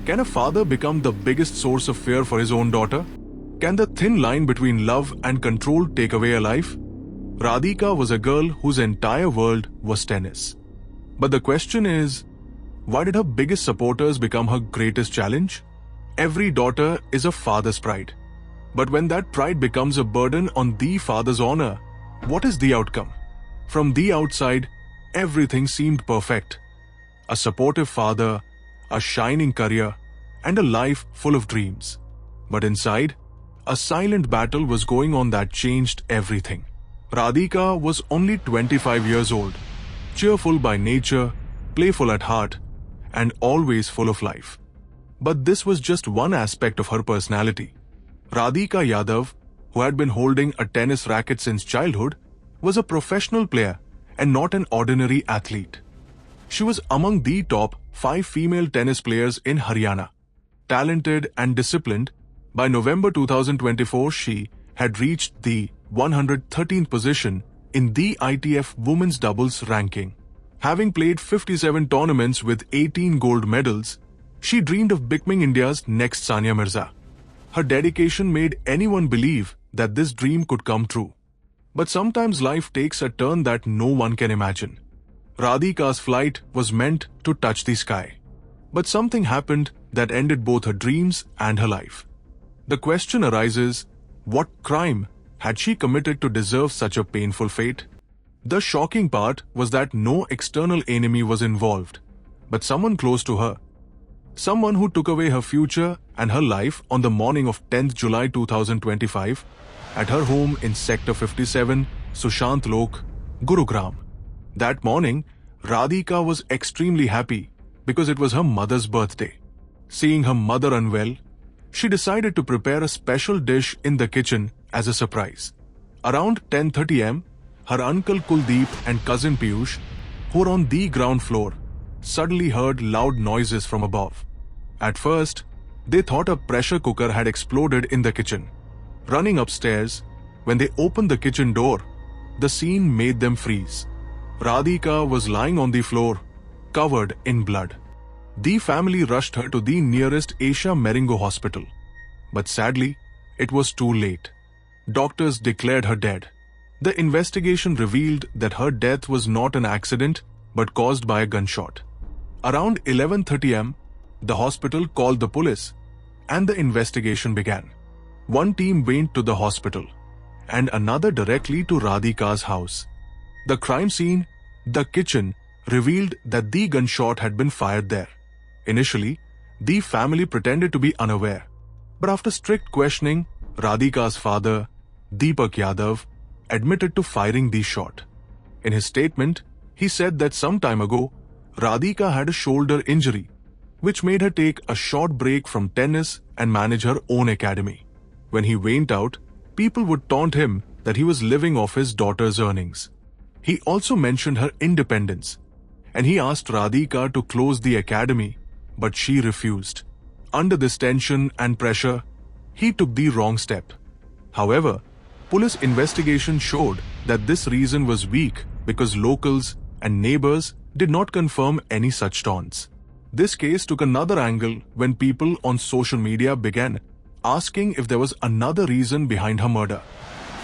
Can a father become the biggest source of fear for his own daughter? Can the thin line between love and control take away a life? Radhika was a girl whose entire world was tennis. But the question is, why did her biggest supporters become her greatest challenge? Every daughter is a father's pride. But when that pride becomes a burden on the father's honor, what is the outcome? From the outside, everything seemed perfect. A supportive father, a shining career, and a life full of dreams. But inside, a silent battle was going on that changed everything. Radhika was only 25 years old, cheerful by nature, playful at heart, and always full of life. But this was just one aspect of her personality. Radhika Yadav, who had been holding a tennis racket since childhood, was a professional player and not an ordinary athlete. She was among the top 5 female tennis players in Haryana. Talented and disciplined, by November 2024 she had reached the 113th position in the ITF women's doubles ranking. Having played 57 tournaments with 18 gold medals, she dreamed of becoming India's next Sania Mirza. Her dedication made anyone believe that this dream could come true. But sometimes life takes a turn that no one can imagine. Radhika's flight was meant to touch the sky. But something happened that ended both her dreams and her life. The question arises, what crime had she committed to deserve such a painful fate? The shocking part was that no external enemy was involved, but someone close to her. Someone who took away her future and her life on the morning of 10th July 2025 at her home in Sector 57, Sushant Lok, Gurugram. That morning, Radhika was extremely happy because it was her mother's birthday. Seeing her mother unwell, she decided to prepare a special dish in the kitchen as a surprise. Around 10:30 am, her uncle Kuldeep and cousin Piyush, who were on the ground floor, suddenly heard loud noises from above. At first, they thought a pressure cooker had exploded in the kitchen. Running upstairs, when they opened the kitchen door, the scene made them freeze. Radhika was lying on the floor, covered in blood. The family rushed her to the nearest Asia Meringo hospital. But sadly, it was too late. Doctors declared her dead. The investigation revealed that her death was not an accident but caused by a gunshot. Around 11:30 am, the hospital called the police and the investigation began. One team went to the hospital and another directly to Radhika's house. The crime scene, the kitchen, revealed that the gunshot had been fired there. Initially, the family pretended to be unaware. But after strict questioning, Radhika's father, Deepak Yadav, admitted to firing the shot. In his statement, he said that some time ago, Radhika had a shoulder injury, which made her take a short break from tennis and manage her own academy. When he went out, people would taunt him that he was living off his daughter's earnings. He also mentioned her independence, and he asked Radhika to close the academy, but she refused. Under this tension and pressure, he took the wrong step. However, police investigation showed that this reason was weak because locals and neighbors did not confirm any such taunts. This case took another angle when people on social media began asking if there was another reason behind her murder.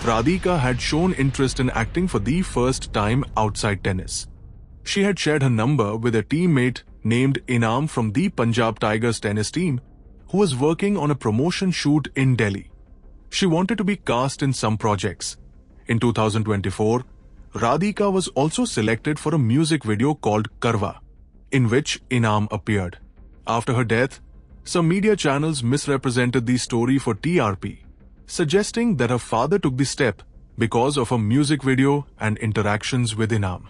Radhika had shown interest in acting for the first time outside tennis. She had shared her number with a teammate named Inam from the Punjab Tigers tennis team who was working on a promotion shoot in Delhi. She wanted to be cast in some projects. In 2024, Radhika was also selected for a music video called Karwa, in which Inam appeared. After her death, some media channels misrepresented the story for TRP, suggesting that her father took the step because of a music video and interactions with Inam.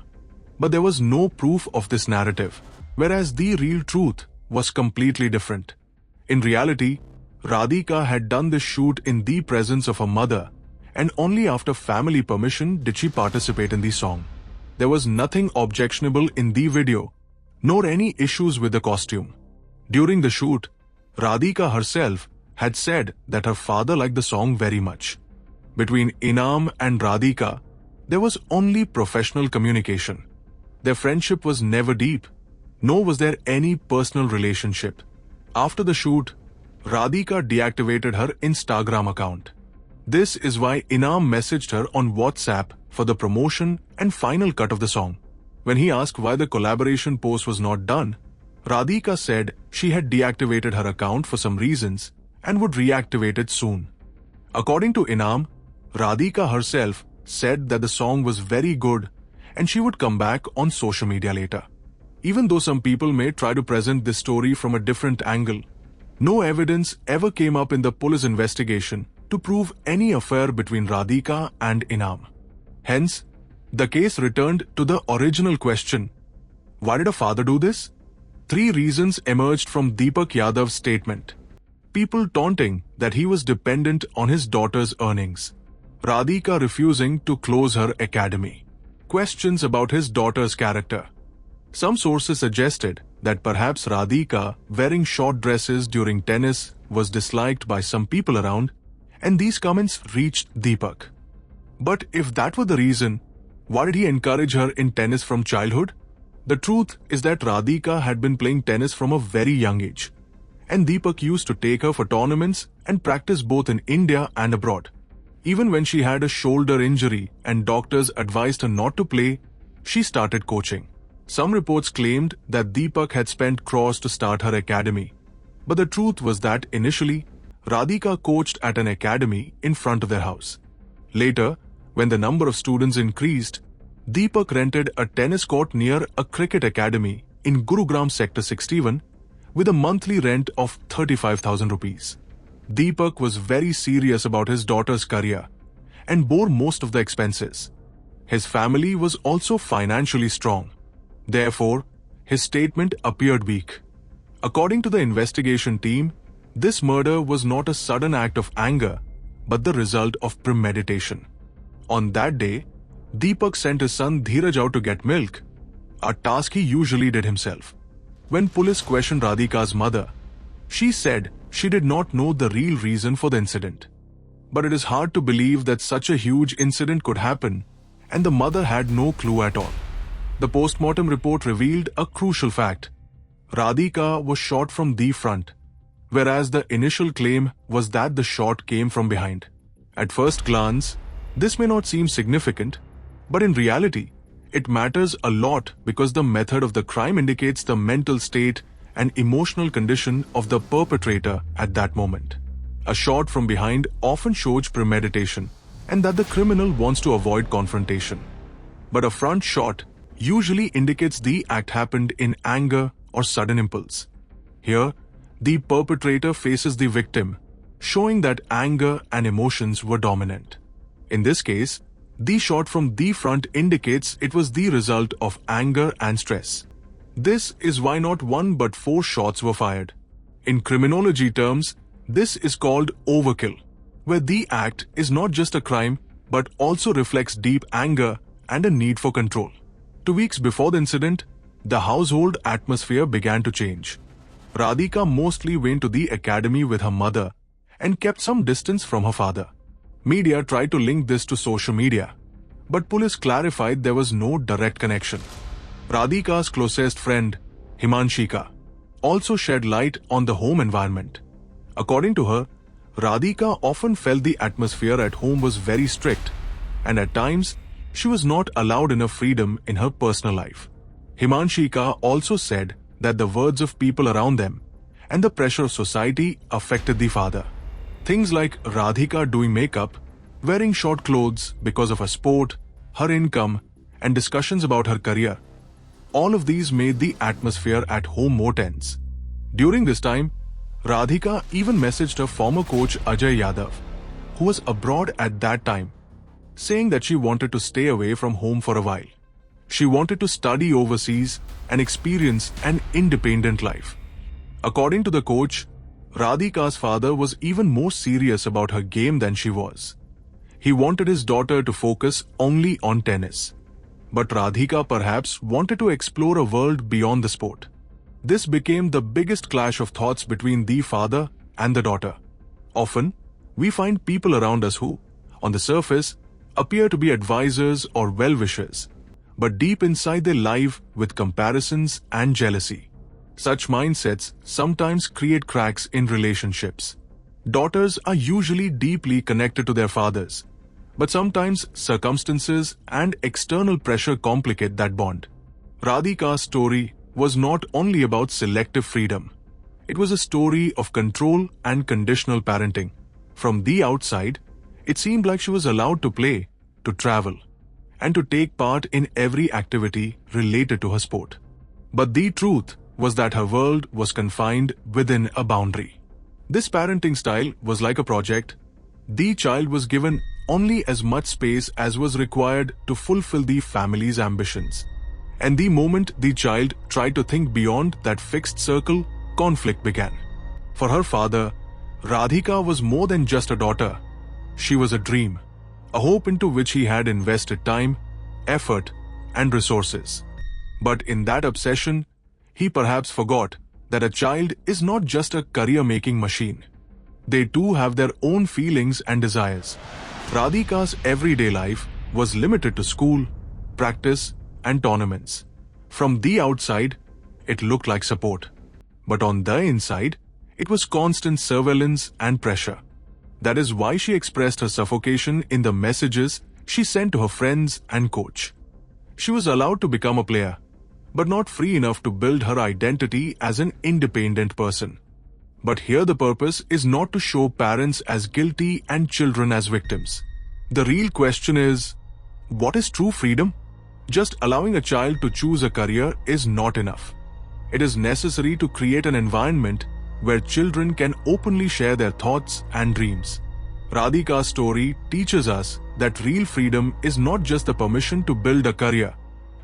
But there was no proof of this narrative, whereas the real truth was completely different. In reality, Radhika had done this shoot in the presence of her mother, and only after family permission did she participate in the song. There was nothing objectionable in the video, nor any issues with the costume. During the shoot, Radhika herself had said that her father liked the song very much. Between Inam and Radhika, there was only professional communication. Their friendship was never deep, nor was there any personal relationship. After the shoot, Radhika deactivated her Instagram account. This is why Inam messaged her on WhatsApp for the promotion and final cut of the song. When he asked why the collaboration post was not done, Radhika said she had deactivated her account for some reasons and would reactivate it soon. According to Inam, Radhika herself said that the song was very good and she would come back on social media later. Even though some people may try to present this story from a different angle, no evidence ever came up in the police investigation to prove any affair between Radhika and Inam. Hence, the case returned to the original question: why did a father do this? 3 reasons emerged from Deepak Yadav's statement. People taunting that he was dependent on his daughter's earnings. Radhika refusing to close her academy. Questions about his daughter's character. Some sources suggested that perhaps Radhika wearing short dresses during tennis was disliked by some people around, and these comments reached Deepak. But if that were the reason, why did he encourage her in tennis from childhood? The truth is that Radhika had been playing tennis from a very young age, and Deepak used to take her for tournaments and practice both in India and abroad. Even when she had a shoulder injury and doctors advised her not to play, she started coaching. Some reports claimed that Deepak had spent crores to start her academy, but the truth was that initially, Radhika coached at an academy in front of their house. Later, when the number of students increased, Deepak rented a tennis court near a cricket academy in Gurugram Sector 61 with a monthly rent of 35,000 rupees. Deepak was very serious about his daughter's career and bore most of the expenses. His family was also financially strong. Therefore, his statement appeared weak. According to the investigation team, this murder was not a sudden act of anger, but the result of premeditation. On that day, Deepak sent his son Dheeraj out to get milk, a task he usually did himself. When police questioned Radhika's mother, she said she did not know the real reason for the incident. But it is hard to believe that such a huge incident could happen, and the mother had no clue at all. The postmortem report revealed a crucial fact. Radhika was shot from the front, whereas the initial claim was that the shot came from behind. At first glance, this may not seem significant, but in reality, it matters a lot because the method of the crime indicates the mental state and emotional condition of the perpetrator at that moment. A shot from behind often shows premeditation and that the criminal wants to avoid confrontation. But a front shot usually indicates the act happened in anger or sudden impulse. Here, the perpetrator faces the victim, showing that anger and emotions were dominant. In this case, the shot from the front indicates it was the result of anger and stress. This is why not 1 but 4 shots were fired. In criminology terms, this is called overkill, where the act is not just a crime but also reflects deep anger and a need for control. 2 weeks before the incident, the household atmosphere began to change. Radhika mostly went to the academy with her mother and kept some distance from her father. Media tried to link this to social media, but police clarified there was no direct connection. Radhika's closest friend, Himanshika, also shed light on the home environment. According to her, Radhika often felt the atmosphere at home was very strict, and at times, she was not allowed enough freedom in her personal life. Himanshika also said that the words of people around them and the pressure of society affected the father. Things like Radhika doing makeup, wearing short clothes because of her sport, her income, and discussions about her career. All of these made the atmosphere at home more tense. During this time, Radhika even messaged her former coach Ajay Yadav, who was abroad at that time, saying that she wanted to stay away from home for a while. She wanted to study overseas and experience an independent life. According to the coach, Radhika's father was even more serious about her game than she was. He wanted his daughter to focus only on tennis. But Radhika perhaps wanted to explore a world beyond the sport. This became the biggest clash of thoughts between the father and the daughter. Often, we find people around us who, on the surface, appear to be advisors or well-wishers, but deep inside they live with comparisons and jealousy. Such mindsets sometimes create cracks in relationships. Daughters are usually deeply connected to their fathers, but sometimes circumstances and external pressure complicate that bond. Radhika's story was not only about selective freedom. It was a story of control and conditional parenting. From the outside, it seemed like she was allowed to play, to travel, and to take part in every activity related to her sport. But the truth was that her world was confined within a boundary. This parenting style was like a project. The child was given only as much space as was required to fulfill the family's ambitions. And the moment the child tried to think beyond that fixed circle, conflict began. For her father, Radhika was more than just a daughter. She was a dream, a hope into which he had invested time, effort, and resources. But in that obsession, he perhaps forgot that a child is not just a career-making machine. They too have their own feelings and desires. Radhika's everyday life was limited to school, practice, and tournaments. From the outside, it looked like support. But on the inside, it was constant surveillance and pressure. That is why she expressed her suffocation in the messages she sent to her friends and coach. She was allowed to become a player, but not free enough to build her identity as an independent person. But here the purpose is not to show parents as guilty and children as victims. The real question is, what is true freedom? Just allowing a child to choose a career is not enough. It is necessary to create an environment where children can openly share their thoughts and dreams. Radhika's story teaches us that real freedom is not just the permission to build a career,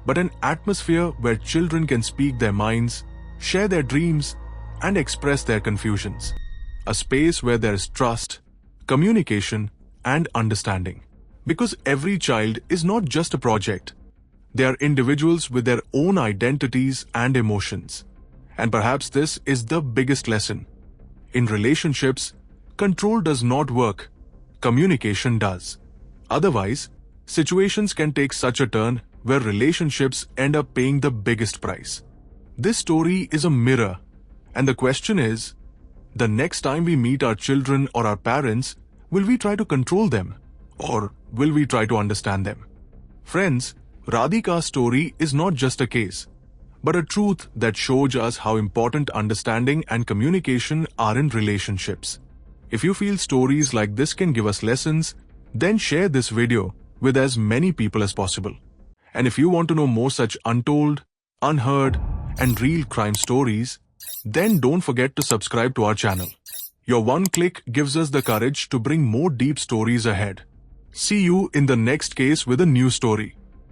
but an atmosphere where children can speak their minds, share their dreams, and express their confusions. A space where there is trust, communication, and understanding. Because every child is not just a project. They are individuals with their own identities and emotions. And perhaps this is the biggest lesson. In relationships, control does not work. Communication does. Otherwise, situations can take such a turn where relationships end up paying the biggest price. This story is a mirror, and the question is, the next time we meet our children or our parents, will we try to control them, or will we try to understand them? Friends, Radhika's story is not just a case, but a truth that shows us how important understanding and communication are in relationships. If you feel stories like this can give us lessons, then share this video with as many people as possible. And if you want to know more such untold, unheard, and real crime stories, then don't forget to subscribe to our channel. Your one click gives us the courage to bring more deep stories ahead. See you in the next case with a new story.